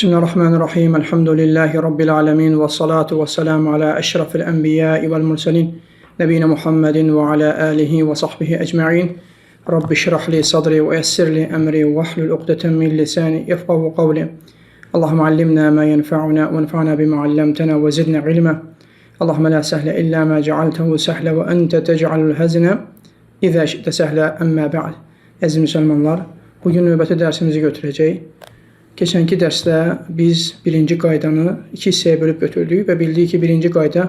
Bismillahirrahmanirrahim. Elhamdülillahi Rabbil alemin. Ve salatu ve selamu ala eşrafil enbiyai vel mursalin. Nebine Muhammedin ve ala alihi ve sahbihi ecma'in. Rabbi şirahli sadri ve yessirli emri ve ahlul uqdeten min lisani yefqahu qavli. Allahümme allimna ma yenfa'una ve enfa'na bima allamtana ve zidna ilma. Allahümme la sehle illa ma cealtehu sehle ve ente tec'alul hazne İza şi'te sehle emma ba'd. Əziz müsəlmanlar, bugün növbəti dərsimizi götürəcək. Keçənki dərsdə biz birinci qaydanı iki hissəyə bölüb götürdük və bildik ki, birinci qayda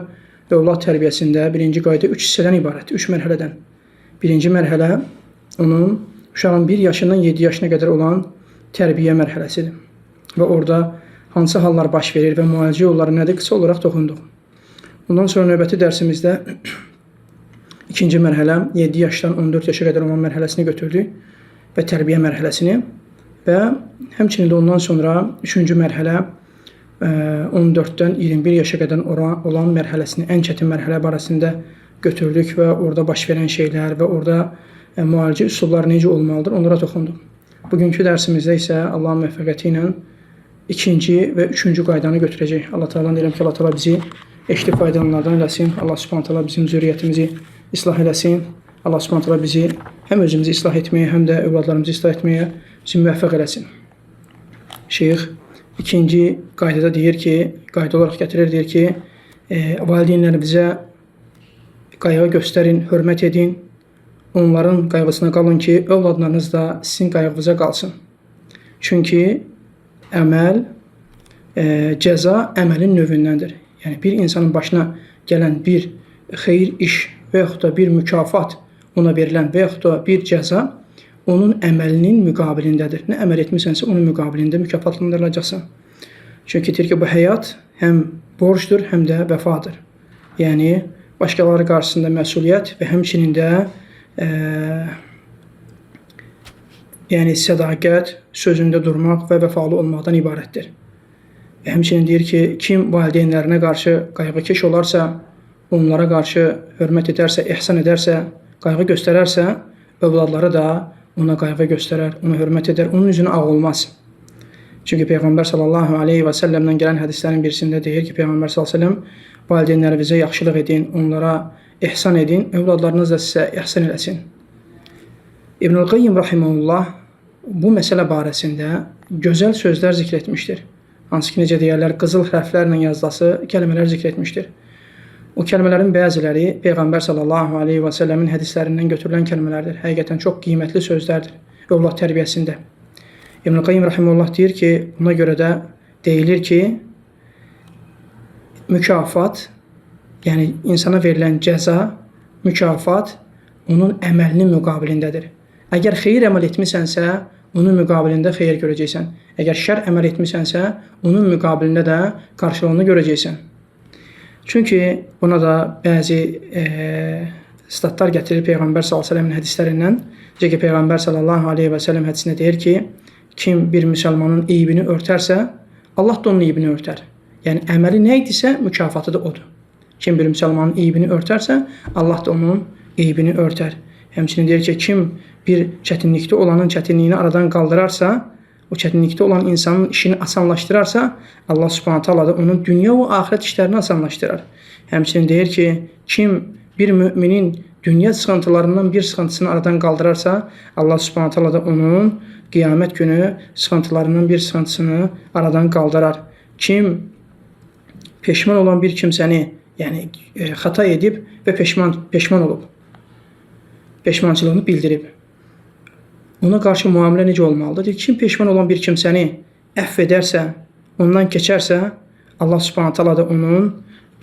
övlad tərbiyəsində birinci qayda 3 hissədən ibarətdir, 3 mərhələdən. Birinci mərhələ onun uşağın 1 yaşından 7 yaşına qədər olan tərbiyə mərhələsidir. Və orada hansı hallar baş verir və müalicə yolları nədir, qısa olaraq toxunduq. Bundan sonra növbəti dərsimizdə ikinci mərhələ 7 yaşdan 14 yaşa qədər olan mərhələsini götürdük və tərbiyə mərhələsini və həmçinin də ondan sonra 3-cü mərhələ 14-dən 21 yaşa qədər olan mərhələsini, ən çətin mərhələ barəsində götürdük və orada baş verən şeylər və orada müalicə üsulları necə olmalıdır, onlara toxunduq. Bugünkü dərsimizdə isə Allahın müvəffəqiyyəti ilə 2-ci və 3-cü qaydanı götürəcək. Allah Teala'dan deyirəm ki, Allah Teala bizi eşli faydalanlardan eləsin. Allah Subhanahu Teala bizim zürriyyətimizi islah eləsin. Allah Subhanahu Teala bizi həm özümüzü islah etməyə, həm də övladlarımızı islah etməyə bizi müvəffəq eləsin. Şeyx ikinci qaydada deyir ki, qayda olaraq gətirir, deyir ki, valideynlərinizə qayğı göstərin, hörmət edin. Onların qayğısına qalın ki, övladlarınız da sizin qayğınıza qalsın. Çünki əməl, cəza əməlin növündəndir. Yəni, bir insanın başına gələn bir xeyir iş və yaxud da bir mükafat ona verilən və yaxud da bir cəza onun əməlinin müqabilindədir. Nə əməl etmisənsə, onun müqabilində mükafatlandırılacaqsan. Çünki deyir ki, bu həyat həm borcdur, həm də vəfadır. Yəni, başqaları qarşısında məsuliyyət və həmçinin də sədaqət, sözündə durmaq və vəfalı olmaqdan ibarətdir. Və həmçinin deyir ki, kim valideynlərinə qarşı qayğıkeş olarsa, onlara qarşı hörmət edərsə, ihsan edərsə, qayğı göstərərsə, övladları da ona qayğı göstərər, ona hörmət edər, onun üzünə ağ olmaz. Çünki Peyğəmbər sallallahu aleyhi və səlləmdən gələn hədislərin birisində deyir ki, Peyğəmbər sallallahu aleyhi və səlləm valideynlərinizə yaxşılıq edin, onlara ihsan edin, övladlarınız da sizə ihsan eləsin. İbnül Qayyim rahimehullah bu məsələ barəsində gözəl sözlər zikr etmişdir. Hansı ki, necə deyərlər, qızıl hərflərlə yazılası kəlmələr zikr etmişdir. O kəlmələrin bəziləri Peyğəmbər sallallahu aleyhi və səlləmin hədislərindən götürülən kəlmələrdir. Həqiqətən çox qiymətli sözlərdir övlad tərbiyəsində. İbn-i Qayyim rahimehullah deyir ki, buna görə də deyilir ki, mükafat, yəni insana verilən cəza, mükafat onun əməlinin müqabilindədir. Əgər xeyir əməl etmisənsə, onun müqabilində xeyir görəcəksən. Əgər şər əməl etmisənsə, onun müqabilində də qarşılığını görəcəksən. Çünki buna da bəzi statlar gətirir Peyğəmbər s.ə.v-in hədislərindən. Necə ki, Peyğəmbər s.ə.v hədisində deyir ki, kim bir müsəlmanın eybini örtərsə, Allah da onun eybini örtər. Yəni, əməli nə idisə, mükafatı da odur. Kim bir müsəlmanın eybini örtərsə, Allah da onun eybini örtər. Həmçinin deyir ki, kim bir çətinlikdə olanın çətinliyini aradan qaldırarsa, o çətinlikdə olan insanın işini asanlaşdırarsa, Allah Subhanahu Taala da onun dünya və axirət işlərini asanlaşdırar. Həmçinin deyir ki, kim bir müminin dünya sıxıntılarından bir sıxıntısını aradan qaldırarsa, Allah Subhanahu Taala da onun qiyamət günü sıxıntılarından bir sıxıntısını aradan qaldırar. Kim peşman olan bir kimsəni, yəni xəta edib və peşman olub, peşmançılığını bildirib, ona qarşı müamilə necə olmalıdır? Kim peşman olan bir kimsəni əfv edərsə, ondan keçərsə, Allah Subhanahu Taala da onun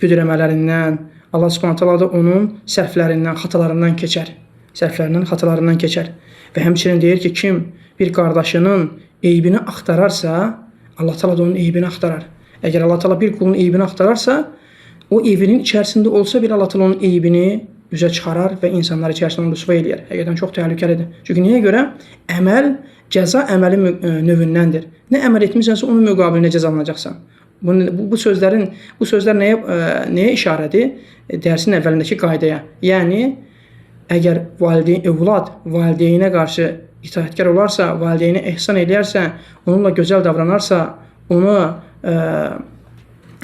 büdrəmələrindən, Allah Subhanahu Taala da onun səhvlərindən, xatalarından keçər. Səhvlərindən, xatalarından keçər. Və həmçinin deyir ki, kim bir qardaşının eybini axtararsa, Allah Taala da onun eybini axtarar. Əgər Allah Taala bir qulun eybini axtararsa, o evinin içərisində olsa bir Allah Taala onun eybini üzə çıxarar və insanlar içərisində onu rüsva eləyər. Həqiqətən çox təhlükəlidir. Çünki niyə görə? Əməl, cəza əməli növündəndir. Nə əməl etmisənsə, onun müqabilində cəzalanacaqsan. Bu sözlər nəyə işarədir? Dərsin əvvəlindəki qaydaya. Yəni, əgər övlad valideynə qarşı itaətkar olarsa, valideynə ehsan eləyərsə, onunla gözəl davranarsa, onu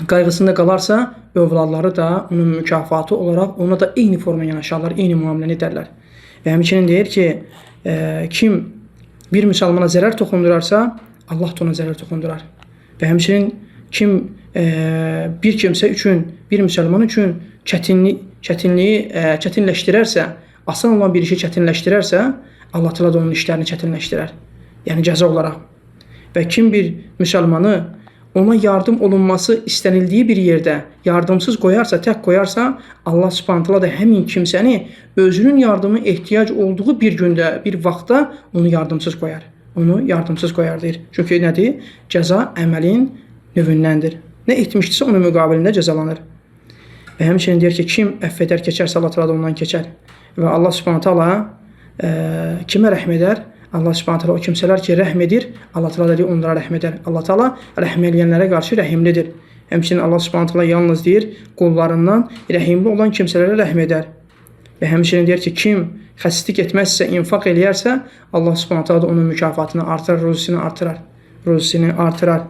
qayğısında qalarsa, övladları da onun mükafatı olaraq ona da eyni forma yanaşarlar, eyni müamiləni edərlər. Və həmçinin deyir ki, kim bir müsəlmana zərər toxundurarsa, Allah da ona zərər toxundurar. Və həmçinin kim bir kimsə üçün, bir müsəlman üçün çətinləşdirərsə, asan olan bir işi çətinləşdirərsə, Allah təala da onun işlərini çətinləşdirər. Yəni cəza olaraq. Və kim bir müsəlmanı ona yardım olunması istənildiyi bir yerdə yardımsız qoyarsa, tək qoyarsa, Allah Subhanahu taala da həmin kimsəni özünün yardımı ehtiyac olduğu bir gündə, bir vaxtda onu yardımsız qoyar. Onu yardımsız qoyar deyir. Çünki nədir? Cəza əməlin növündəndir. Nə etmişdirsə onun müqabilində cəzalanır. Və həmçinin deyir ki, kim əff edər, keçərsə, Allah təala da ondan keçər. Və Allah Subhanahu taala kimə rəhm edər? Allah Subhanahu taala o kimsələr ki, rəhm edir, Allah təala da onlara rəhm edər. Allah təala rəhm edənlərə qarşı rəhimlidir. Həmçinin Allah Subhanahu taala yalnız deyir, qullarından rəhimli olan kimsələrə rəhm edər. Və həmçinin deyir ki, kim xəsislik etməzsə, infaq eləyərsə, Allah Subhanahu taala da onun mükafatını artırar, ruzisini artırar.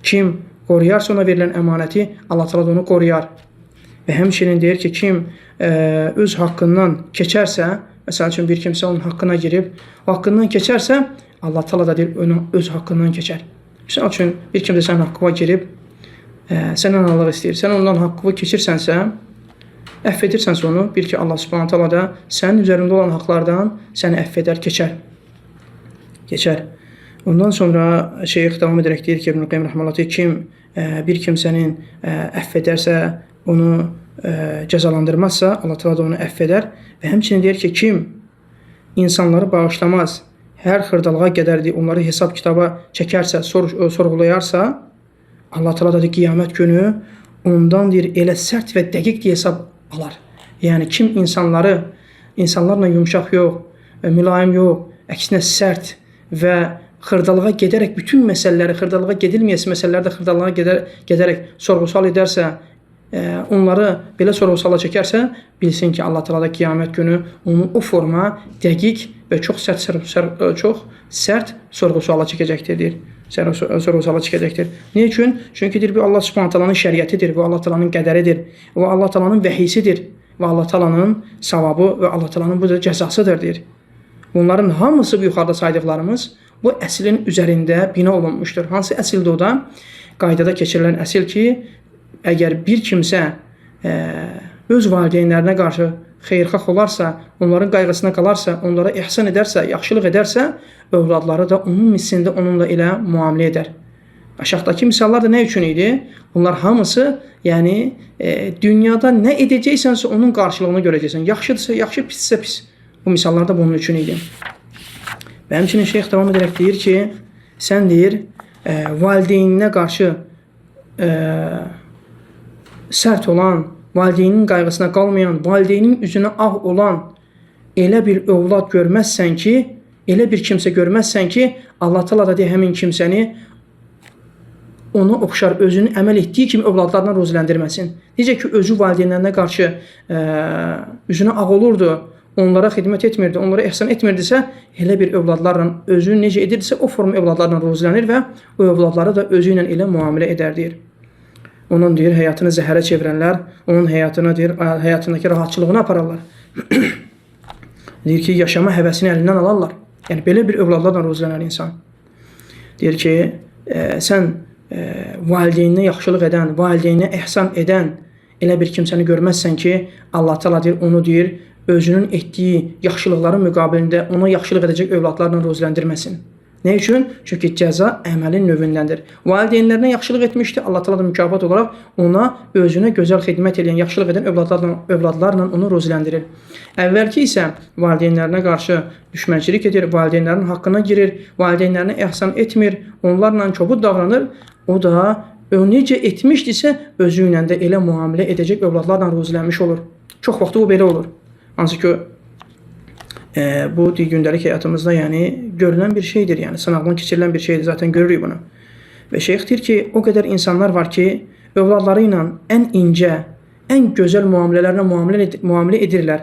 Kim qoruyarsa ona verilən əmanəti, Allah təala da onu qoruyar. Və həmçinin deyir ki, kim öz haqqından keçərsə, məsəl üçün bir kimsə onun haqqına girib, o haqqından keçərsə, Allah təala da deyir, onun öz haqqından keçər. Məsəl üçün bir kimsə sənin haqqına girib, səndən Allah istəyir, sən ondan haqqını keçirsənsə, əff edirsənsə onu, bil ki, Allah Subhanahu taala da sənin üzərində olan haqlardan səni əff edər, keçər. Ondan sonra şeyx davam edərək deyir ki, İbn Qayyim rəhməhullah, kim bir kimsənin əff edərsə, onu cəzalandırmazsa, Allah təala da onu əff edər. Və həmçinin deyir ki, kim insanları bağışlamaz, hər xırdalığa qədərdir, onları hesab kitaba çəkərsə, sorğulayarsa, Allah təala da qiyamət günü ondan deyir, elə sərt və dəqiq hesab alar. Yəni kim insanlarla yumşaq yox, mülayim yox, əksinə sərt və xırdalığa gedərək bütün məsələləri, xırdalığa gedilməyəsi məsələləri də xırdalığa gedərək sorğu-sual edərsə, onları belə sorğu-suala çəkərsə, bilsin ki, Allah təala da qiyamət günü onu o forma dəqiq və çox sərt sorğu-suala çəkəcəkdir, deyir. Sorğu-suala çəkəcəkdir. Niyə üçün? Çünki deyir, bu Allah Subhanahu taalanın şəriətidir, bu Allah taalanın qədəridir, bu Allah taalanın vəhisidir və Allah taalanın savabı və Allah taalanın bu da cəzasıdır, deyir. Bunların hamısı bu yuxarıda saydıqlarımız bu əslin üzərində bina olunmuşdur. Hansı əsildir o da? Qaydada keçirilən əsil ki, əgər bir kimsə öz valideynlərinə qarşı xeyirxah olarsa, onların qayğısına qalarsa, onlara ihsan edərsə, yaxşılıq edərsə, övladları da onun mislində onunla elə müamilə edər. Aşağıdakı misallar da nə üçün idi? Bunlar hamısı, yəni dünyada nə edəcəksənsə onun qarşılığını görəcəksən. Yaxşıdırsa yaxşı, pissə pis. Bu misallar da bunun üçün idi. Və həmçinin şeyx davam edərək deyir ki, sən deyir, valideyninə qarşı sərt olan, valideynin qayğısına qalmayan, valideynin üzünə ağ olan elə bir övlad görməzsən ki, elə bir kimsə görməzsən ki, Allah təala da deyir, həmin kimsəni ona oxşar, özünün əməl etdiyi kimi övladlarına ruziləndirməsin. Necə ki, özü valideynlərinə qarşı üzünə ağ olurdu, onlara xidmət etmirdi, onlara ihsan etmirdisə, elə bir övladlarla özünü necə edirdisə, o forma övladlarla ruzilənir və o övladları da özü ilə elə müamilə edər, deyir. Onun deyir, həyatını zəhərə çevirənlər, onun həyatını deyir, həyatındakı rahatçılığını apararlar. Deyir ki, yaşama həvəsini əlindən alarlar. Yəni, belə bir övladlarla ruzilənər insan. Deyir ki, sən valideyninə yaxşılıq edən, valideyninə ihsan edən elə bir kimsəni görməzsən ki, Allah təala deyir, onu deyir, özünün etdiyi yaxşılıqların müqabilində ona yaxşılıq edəcək övladlarla ruziləndirməsin. Nə üçün? Çünki cəza əməlin növündəndir. Valideynlərinə yaxşılıq etmişdi, Allah təala da mükafat olaraq ona özünə gözəl xidmət edən, yaxşılıq edən övladlarla onu ruziləndirir. Əvvəlki isə valideynlərinə qarşı düşmənçilik edir, valideynlərin haqqına girir, valideynlərinə ihsan etmir, onlarla kobud davranır. O da necə etmişdisə, özü ilə də elə müamilə edəcək övladlarla ruzilənmiş olur. Çox vaxt bu belə olur. Hansı ki, bu gündəlik həyatımızda yəni görülən bir şeydir, yəni sınaqdan keçirilən bir şeydir, zaten görürük bunu. Və şeyx deyir ki, o qədər insanlar var ki, övladları ilə ən incə, ən gözəl müamilələrlə müamilə edirlər.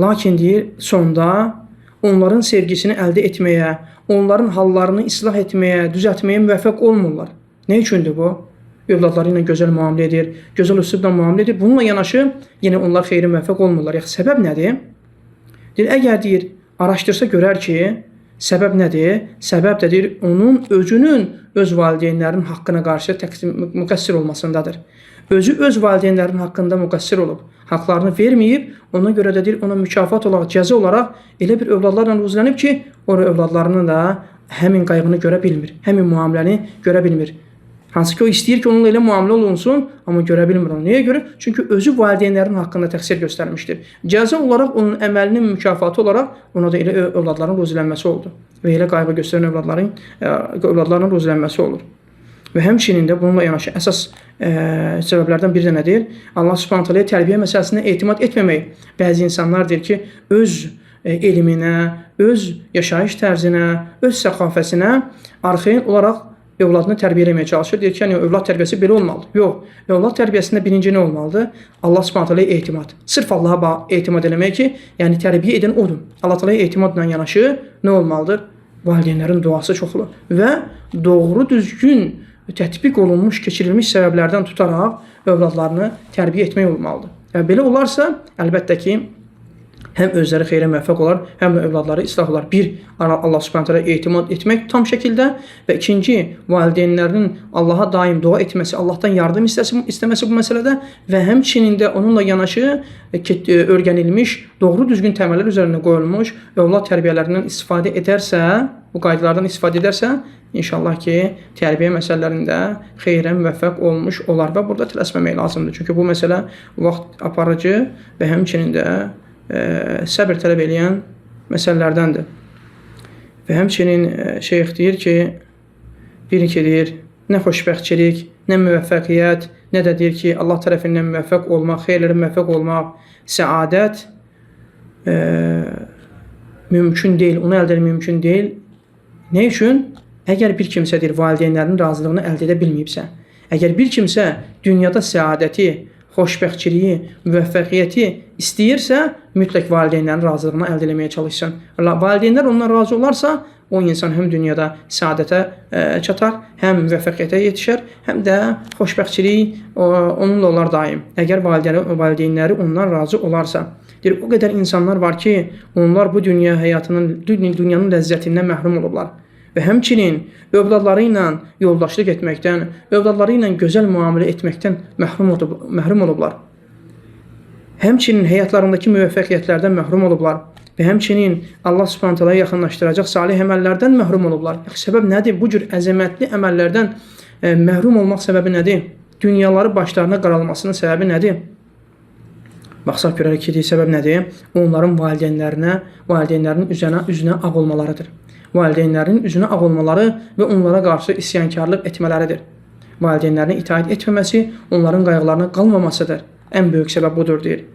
Lakin deyir, sonda onların sevgisini əldə etməyə, onların hallarını islah etməyə, düzəltməyə müvəffəq olmurlar. Nə üçündür bu? Övladları ilə gözəl müamilə edir, gözəl üslubla müamilə edir. Bununla yanaşı yenə onlar xeyri müvəffəq olmurlar. Yəni səbəb nədir? Deyir, əgər deyir, araşdırsa görər ki, səbəb nədir? Səbəb də deyir, onun özünün öz valideynlərinin haqqına qarşı müqəssir olmasındadır. Özü öz valideynlərinin haqqında müqəssir olub, haqlarını verməyib, ona görə də deyir, ona mükafat olaraq, cəza olaraq elə bir övladlarla ruzlənib ki, o övladlarını da həmin qayğını görə bilmir, həmin müamiləni görə bilmir. Hansı ki, o istəyir ki, onunla elə müamilə olunsun, amma görə bilmir onu. Niyə görə? Çünki özü valideynlərin haqqında təqsir göstərmişdir. Cəza olaraq, onun əməlinin mükafatı olaraq ona da elə övladların ruzilənməsi oldu. Və elə qayğı göstərən övladların ruzilənməsi olur. Və həmçinin də bununla yanaşı əsas səbəblərdən biri də nədir? Allah Subhanahu taala tərbiyə məsələsinə etimad etməmək. Bəzi insanlar deyir ki, öz elminə, öz yaşayış tərzinə, öz səxafəsinə arxain olaraq övladını tərbiyə etməyə çalışır. Deyir ki, yəni övlad tərbiyəsi belə olmalıdır. Yox, övlad tərbiyəsində birinci nə olmalıdır? Allah Subhanahu taala etimad. Sırf Allaha etimad eləmək ki, yəni tərbiyə edən odur. Allah Taala etimadla yanaşı nə olmalıdır? Valideynlərin duası çoxlu və doğru düzgün tətbiq olunmuş, keçirilmiş səbəblərdən tutaraq övladlarını tərbiyə etmək olmalıdır. Yəni belə olarsa, əlbəttə ki, həm özləri xeyrə müvəffəq olar, həm də övladları islah olar. Bir, Allah Subhanahu taala etimad etmək tam şəkildə və ikinci, valideynlərinin Allaha daim dua etməsi, Allahdan yardım istəməsi bu məsələdə və həmçinin də onunla yanaşı öyrənilmiş, doğru düzgün təməllər üzərində qoyulmuş övlad tərbiyələrindən istifadə edərsə, bu qaydalardan istifadə edərsə, İnşallah ki, tərbiyə məsələlərində xeyrə müvəffəq olmuş olar və burada tələsməmək lazımdır. Çünki bu məsələ vaxt aparıcı və həmçinin də səbir tələb edən məsələlərdəndir. Və həmçinin şeyx deyir ki, deyir, nə xoşbəxtçilik, nə müvəffəqiyyət, nə də deyir ki, Allah tərəfindən müvəffəq olmaq, xeyirlərə müvəffəq olmaq, səadət mümkün deyil, onu əldə etmək mümkün deyil. Nə üçün? Əgər bir kimsə deyir, valideynlərinin razılığını əldə edə bilməyibsə, əgər bir kimsə dünyada səadəti, xoşbəxtçiliyi, müvəffəqiyyəti istəyirsə, mütləq valideynlərin razılığını əldə etməyə çalışsın. Valideynlər ondan razı olarsa, o insan həm dünyada səadətə çatar, həm müvəffəqiyyətə yetişər, həm də xoşbəxtçilik onunla olar daim. Əgər valideynləri ondan razı olarsa. Deyir, o qədər insanlar var ki, onlar bu dünya həyatının, dünyanın ləzzətindən məhrum olublar. Və həmçinin övladları ilə yoldaşlıq etməkdən, övladları ilə gözəl müamilə etməkdən məhrum olublar. Həmçinin həyatlarındakı müvəffəqiyyətlərdən məhrum olublar. Və həmçinin Allah Subhanahu taala yaxınlaşdıracaq salih əməllərdən məhrum olublar. Səbəb nədir? Bu cür əzəmətli əməllərdən məhrum olmaq səbəbi nədir? Dünyaları başlarına qaralmasının səbəbi nədir? Baxsaq görərək ki, səbəb nədir? Onların valideynlərinin üzünə ağ olmalarıdır. Valideynlərin üzünə ağ olmaları və onlara qarşı isyankarlıq etmələridir. Valideynlərinə itaat etməməsi, onların qayğılarına qalmamasıdır. Ən böyük səbəb budur, deyir.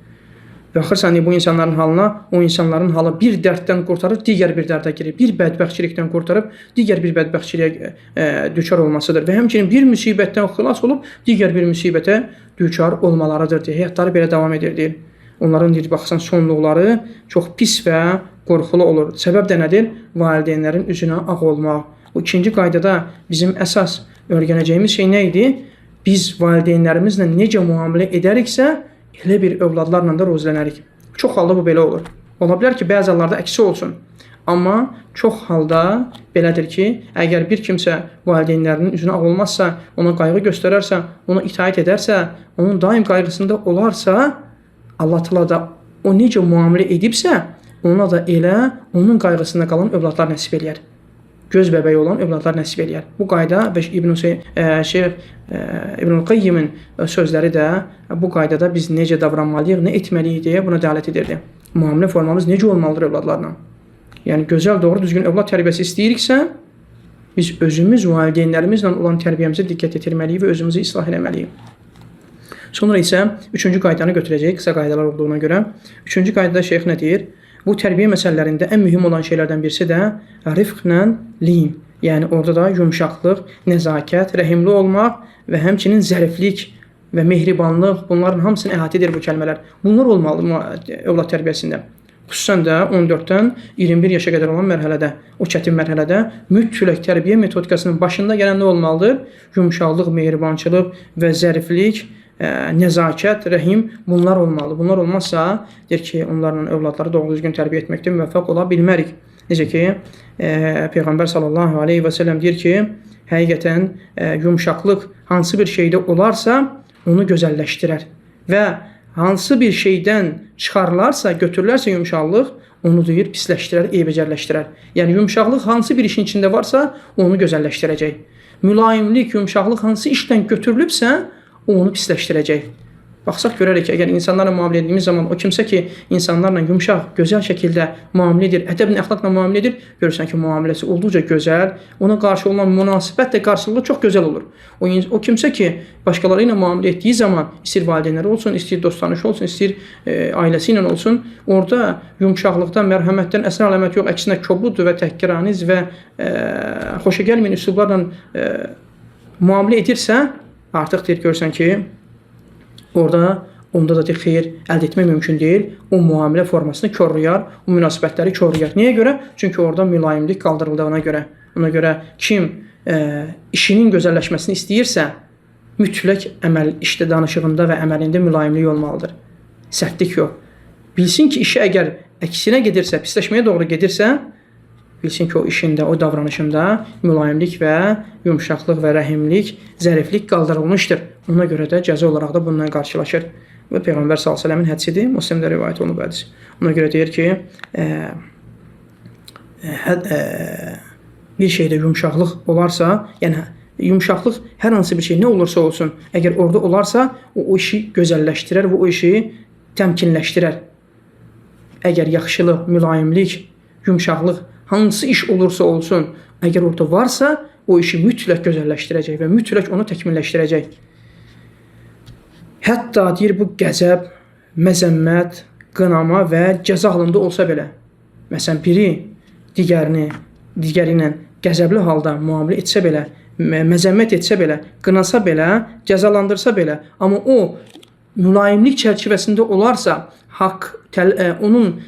Baxırsan, bu insanların halına, o insanların halı bir dərddən qurtarıb, digər bir dərdə girir. Bir bədbəxtçilikdən qurtarıb, digər bir bədbəxtçiliyə düçar olmasıdır. Və həmçinin bir müsibətdən xilas olub, digər bir müsibətə düçar olmalarıdır, deyir. Həyatları belə davam edir, deyir. Onların, deyir, baxsan, sonluqları çox pis və qorxulu olur. Səbəb də nədir? Valideynlərin üzünə ağ olmaq. Bu ikinci qaydada bizim əsas öyrənəcəyimiz şey nə idi? Biz valideynlərimizlə necə müamilə edəriksə, elə bir övladlarla da rozlənərik. Çox halda bu belə olur. Ola bilər ki, bəzi hallarda əksi olsun. Amma çox halda belədir ki, əgər bir kimsə valideynlərinin üzünə ağ olmazsa, ona qayğı göstərərsə, ona itaat edərsə, onun daim qayğısında olarsa, Allah Taala da o necə müamilə edibsə, ona da elə onun qayğısında qalan övladlar nəsib eləyər. Göz bəbəyi olan övladlar nəsib eləyər. Bu qayda və İbn Qayyimin sözləri də bu qaydada biz necə davranmalıyıq, nə etməliyik deyə buna dəlalət edirdi. Müamilə formamız necə olmalıdır övladlarla? Yəni gözəl, doğru düzgün övlad tərbiyəsi istəyiriksə, biz özümüz valideynlərimizlə olan tərbiyəmizə diqqət yetirməliyik və özümüzü islah etməliyik. Sonra isə üçüncü qaydanı götürəcəyik, qısa qaydalar olduğuna görə. Üçüncü qaydada şeyx nə deyir? Bu tərbiyə məsələlərində ən mühüm olan şeylərdən birisi də rifqlə lin. Yəni orada da yumşaqlıq, nəzakət, rəhimli olmaq və həmçinin zəriflik və mehribanlıq, bunların hamısını əhatə edir bu kəlmələr. Bunlar olmalı övlad tərbiyəsində. xüsusən də 14-dən 21 yaşa qədər olan mərhələdə, o çətin mərhələdə mütləq tərbiyə metodikasının başında gələn nə olmalıdır? Yumşaqlıq, mehribançılıq və zəriflik, nəzakət, rəhim bunlar olmalı. Bunlar olmazsa, deyir ki, onlarla övladları doğru düzgün tərbiyə etməkdə müvəffəq ola bilmərik. Necə ki, Peyğəmbər sallallahu aleyhi və səlləm deyir ki, həqiqətən yumşaqlıq hansı bir şeydə olarsa, onu gözəlləşdirər və hansı bir şeydən çıxarılarsa, götürülərsə yumşaqlıq, onu deyir, pisləşdirər, eybəcərləşdirər. Yəni, yumşaqlıq hansı bir işin içində varsa, onu gözəlləşdirəcək. Mülayimlik, yumşaqlıq hansı işdən götürülübsə, o onu pisləşdirəcək. Baxsaq görərək ki, əgər insanlarla müamilə etdiyimiz zaman o kimsə ki, insanlarla yumşaq, gözəl şəkildə müamilə edir, ədəblə, əxlaqla müamilə edir, görürsən ki, müamiləsi olduqca gözəl, ona qarşı olan münasibət də qarşılıqlı çox gözəl olur. O kimsə ki, başqaları ilə müamilə etdiyi zaman, istəyir valideynləri olsun, istəyir dost-tanışı olsun, istəyir ailəsi ilə olsun, orada yumşaqlıqdan, mərhəmətdən əsər əlamət yox, əksinə kobuddur və təhqiraniz və xoşa gəlməyən üslublarla müamilə edirsə, artıq deyir, görürsən ki, onda da xeyir əldə etmək mümkün deyil. O müamilə formasını korlayar, o münasibətləri korlayar. Niyə görə? Çünki orada mülayimlik qaldırıldığına görə. Ona görə kim işinin gözəlləşməsini istəyirsə, mütləq işdə, danışığında və əməlində mülayimlik olmalıdır. Sərtlik yox. Bilsin ki, işi əgər əksinə gedirsə, pisləşməyə doğru gedirsə, bilsin ki, o işində, o davranışında mülayimlik və yumşaqlıq və rəhimlik, zəriflik qaldırılmışdır. Ona görə də cəza olaraq da bundan qarşılaşır. Və Peyğəmbər s.ə.v-in hədisidir, Müslimdə rivayət olunub hədis. Ona görə deyir ki, bir şeydə yumşaqlıq olarsa, yəni yumşaqlıq hər hansı bir şey nə olursa olsun, əgər orada olarsa, o işi gözəlləşdirər və o işi təmkinləşdirər. Əgər yaxşılıq, mülayimlik, yumşaqlıq, hansı iş olursa olsun, əgər orada varsa, o işi mütləq gözəlləşdirəcək və mütləq onu təkmilləşdirəcək. Hətta deyir, bu qəzəb, məzəmmət, qınama və cəza halında olsa belə. Məsələn, biri digəri ilə qəzəbli halda müamilə etsə belə, məzəmmət etsə belə, qınasa belə, cəzalandırsa belə, amma o mülayimlik çərçivəsində olarsa, onun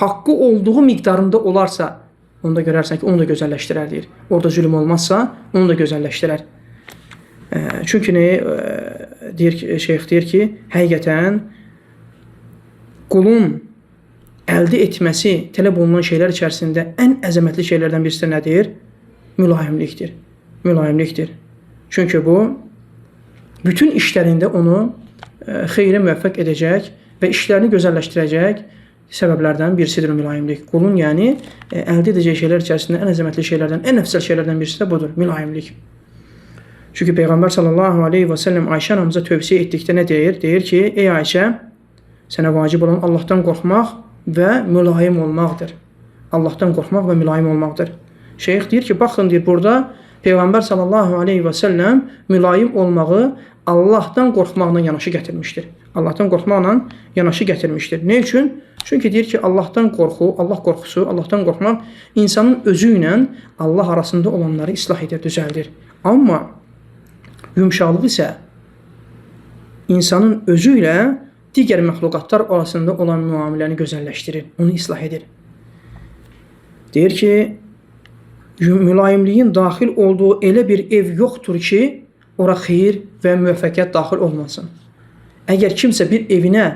haqqı olduğu miqdarında olarsa, onda görərsən ki, onu da gözəlləşdirər deyir. Orada zülm olmazsa, onu da gözəlləşdirər. Çünki şeyx deyir ki, həqiqətən qulun əldə etməsi tələb olunan şeylər içərisində ən əzəmətli şeylərdən birisi nədir? Mülayimlikdir. Mülayimlikdir. Çünki bu, bütün işlərində onu xeyrə müvəffəq edəcək və işlərini gözəlləşdirəcək səbəblərdən birisidir mülayimlik. Qulun, yəni, əldə edəcək şeylər içərisində ən əzəmətli şeylərdən, ən əfsəl şeylərdən birisi də budur, mülayimlik. Çünki Peyğəmbər sallallahu aleyhi və səlləm Ayşə anamıza tövsiyə etdikdə nə deyir? Deyir ki, ey Ayşə, sənə vacib olan Allahdan qorxmaq və mülayim olmaqdır. Allahdan qorxmaq və mülayim olmaqdır. Şeyx deyir ki, baxın, deyir, burada Peyğəmbər sallallahu aleyhi və səlləm mülayim olmağı Allahdan qorxmaqla yanaşı gətirmişdir. Allahdan qorxmaqla yanaşı gətirmişdir. Ne üçün? Çünki deyir ki, Allahdan qorxu, Allah qorxusu, Allahdan qorxmaq insanın özü ilə Allah arasında olanları islah edir, düzəldir. Amma yumşaqlıq isə insanın özü ilə digər məxluqatlar arasında olan müamiləni gözəlləşdirir, onu islah edir. Deyir ki, mülayimliyin daxil olduğu elə bir ev yoxdur ki, ora xeyir və müvəffəqiyyət daxil olmasın. Əgər kimsə bir evinə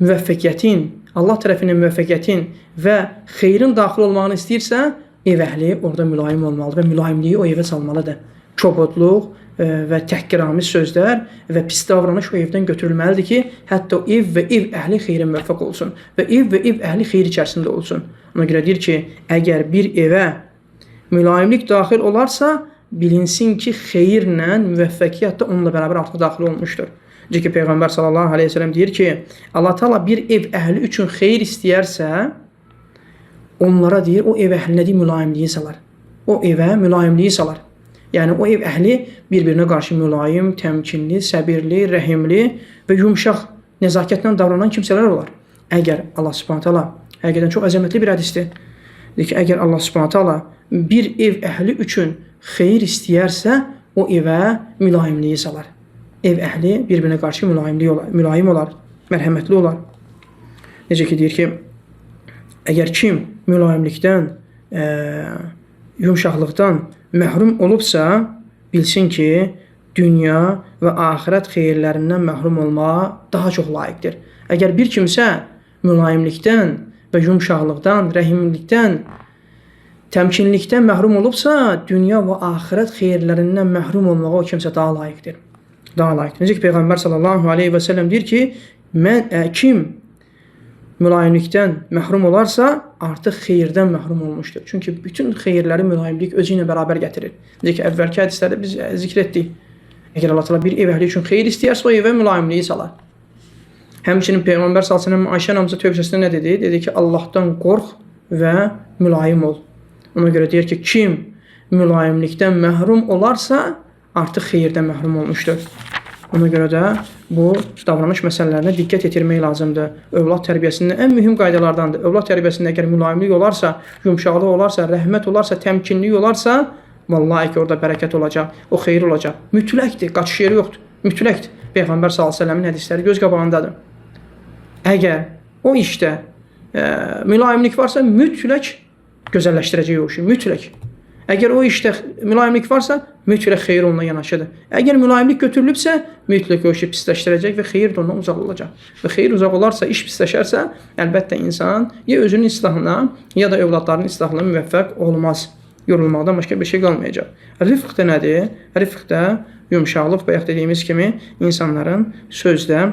müvəffəqiyyətin, Allah tərəfindən müvəffəqiyyətin və xeyrin daxil olmağını istəyirsə, ev əhli orada mülayim olmalıdır və mülayimliyi o evə salmalıdır. Kobudluq və təhqiramiz sözlər və pis davranış o evdən götürülməlidir ki, hətta ev və ev əhli xeyrə müvəffəq olsun və ev əhli xeyr içərisində olsun. Ona görə deyir ki, əgər bir evə mülayimlik daxil olarsa, bilinsin ki, xeyirlə müvəffəqiyyət də onunla bərabər artıq daxil olmuşdur. Necə ki, Peyğəmbər sallallahu aleyhi ve sellem deyir ki, Allah Teala bir ev əhli üçün xeyir istəyərsə, onlara deyir, o ev əhlinə deyir, mülayimliyi salar. O evə mülayimliyi salar. Yəni, o ev əhli bir-birinə qarşı mülayim, təmkinli, səbirli, rəhimli və yumşaq, nəzakətlə davranan kimsələr olar. Əgər Allah Subhanahu taala, həqiqətən çox əzəmətli bir hədisdir. Deyir ki, əgər Allah Subhanahu taala bir ev əhli üçün xeyir istəyərsə, o evə mülayimliyi salar. Ev əhli bir-birinə qarşı mülayim olar, mərhəmətli olar. Necə ki, deyir ki, Əgər kim mülayimlikdən, yumşaqlıqdan məhrum olubsa, bilsin ki, dünya və axirət xeyirlərindən məhrum olmağa daha çox layiqdir. Əgər bir kimsə mülayimlikdən və yumşaqlıqdan, rəhimlikdən, təmkinlikdən məhrum olubsa, dünya və axirət xeyirlərindən məhrum olmağa o kimsə daha layiqdir. Daha layiqdir. Necə ki, Peyğəmbər sallallahu aleyhi və səlləm deyir ki, kim mülayimlikdən məhrum olarsa, artıq xeyirdən məhrum olmuşdur. Çünki bütün xeyirləri mülayimlik özü ilə bərabər gətirir. Necə ki, əvvəlki hədislərdə biz zikr etdik. Əgər Allah təala bir ev əhli üçün xeyir istəyərsə, o evə mülayimliyi salar. Həmçinin Peyğəmbər sallallahu əleyhi və səlləm Ayşə anamıza tövsiyəsində nə dedi? Dedi ki, Allahdan qorx və mülayim ol. Ona görə deyir ki, kim mülayimlikdən məhrum olarsa, artıq xeyirdən məhrum olmuşdur. Ona görə də bu davranış məsələlərinə diqqət yetirmək lazımdır. Övlad tərbiyəsində ən mühüm qaydalardandır. Övlad tərbiyəsində əgər mülayimlik olarsa, yumşaqlıq olarsa, rəhmət olarsa, təmkinlik olarsa, vallahi ki, orada bərəkət olacaq, o xeyir olacaq. Mütləqdir, qaçış yeri yoxdur. Mütləqdir. Peyğəmbər sallallahu əleyhi və səlləmin hədisləri göz qabağındadır. Əgər o işdə mülayimlik varsa, mütləq gözəlləşdirəcək o işi, mütləq. Əgər o işdə mülayimlik varsa, mütləq xeyir onunla yanaşıdır. Əgər mülayimlik götürülübsə, mütləq o işi pisləşdirəcək və xeyir də ondan uzaq olacaq. Və xeyir uzaq olarsa, iş pisləşərsə, əlbəttə insan ya özünün islahına, ya da övladlarının islahına müvəffəq olmaz. Yorulmaqdan başqa bir şey qalmayacaq. Rifq də nədir? Rifq də yumşaqlıq və yaxud dediyimiz kimi insanların sözdə,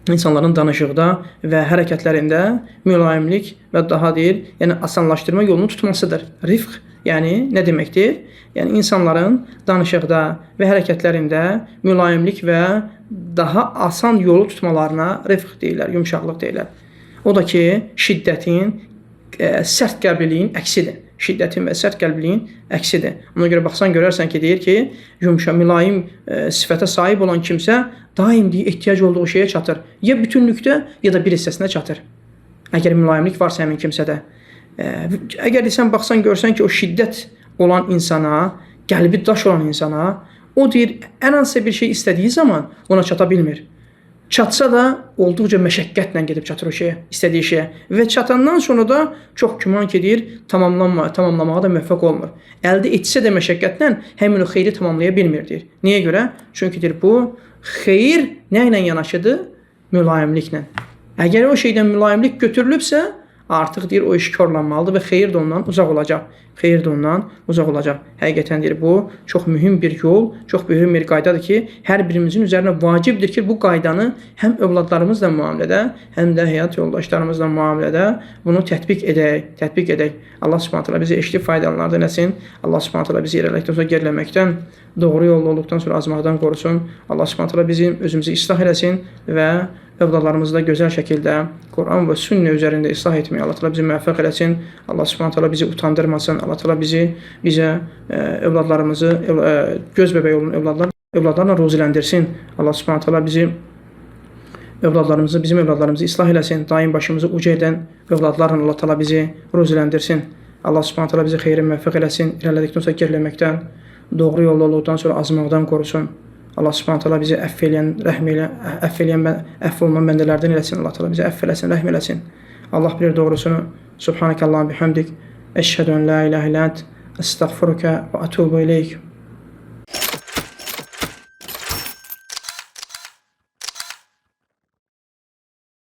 insanların danışıqda və hərəkətlərində mülayimlik və daha deyir, yəni asanlaşdırma yolunu tutmasıdır. Rifq, yəni nə deməkdir? Yəni insanların danışıqda və hərəkətlərində mülayimlik və daha asan yolu tutmalarına rifq deyirlər, yumşaqlıq deyirlər. O da ki, şiddətin, sərt qəlbliliyin əksidir. Şiddətin və sərt qəlbliliyin əksidir. Ona görə baxsan görərsən ki, deyir ki, yumşaq, mülayim sifətə sahib olan kimsə daim ehtiyac olduğu şeyə çatır. Ya bütünlükdə, ya da bir hissəsinə çatır. Əgər mülayimlik varsa həmin kimsədə. Əgər sən baxsan görsən ki, o şiddət olan insana, qəlbi daş olan insana, o deyir, ən hansısa bir şey istədiyi zaman ona çata bilmir. Çatsa da olduqca məşəqqətlə gedib çatır o şeyə, istədiyi şeyə. Və çatandan sonra da çox güman ki, deyir, tamamlamağa da müvəffəq olmur. Əldə etsə də məşəqqətlə həmin o xeyri tamamlaya bilmir, deyir. Niyə görə? Çünki deyir, bu xeyir nə ilə yanaşıdır? Mülayimliklə. Əgər o şeydən mülayimlik götürülübsə, artıq deyir, o iş korlanmalıdır və xeyir də ondan uzaq olacaq. Xeyir də ondan uzaq olacaq. Həqiqətən deyir, bu çox mühüm bir yol, çox mühüm bir qaydadır ki, hər birimizin üzərinə vacibdir ki, bu qaydanı həm övladlarımızla müamilədə, həm də həyat yoldaşlarımızla müamilədə bunu tətbiq edək. Allah Subhanahu taala bizi eşidib faydalanlardan etsin. Allah Subhanahu taala bizi irəliləkdən sonra geriləməkdən, doğru yolda olduqdan sonra azmaqdan qorusun. Allah Subhanahu taala bizi özümüzü islah eləsin və övladlarımızı da gözəl şəkildə Quran və sünnə üzərində islah etməyə Allah təala bizi müvəffəq eləsin. Allah Subhanahu taala bizi utandırmasın. Allah təala bizə övladlarımızı göz bəbəyi olan övladlarla ruziləndirsin. Allah Subhanahu taala bizim övladlarımızı islah eləsin. Daim başımızı uca edən övladlarla Allah təala bizi ruziləndirsin. Allah Subhanahu taala bizi xeyrə müvəffəq eləsin. İrəlilədikdən sonra geriləməkdən, doğru yolda olduqdan sonra azmaqdan qorusun. Allah Subhanahu taala bizi əff olunan bəndələrdən eləsin. Allah taala bizi əff eləsin, rəhm eləsin. Allah bilir doğrusunu. Subhanakallahumma bihamdik, əşhədu en la ilahe illə ent, əstəğfiruka və etûbu ileyk.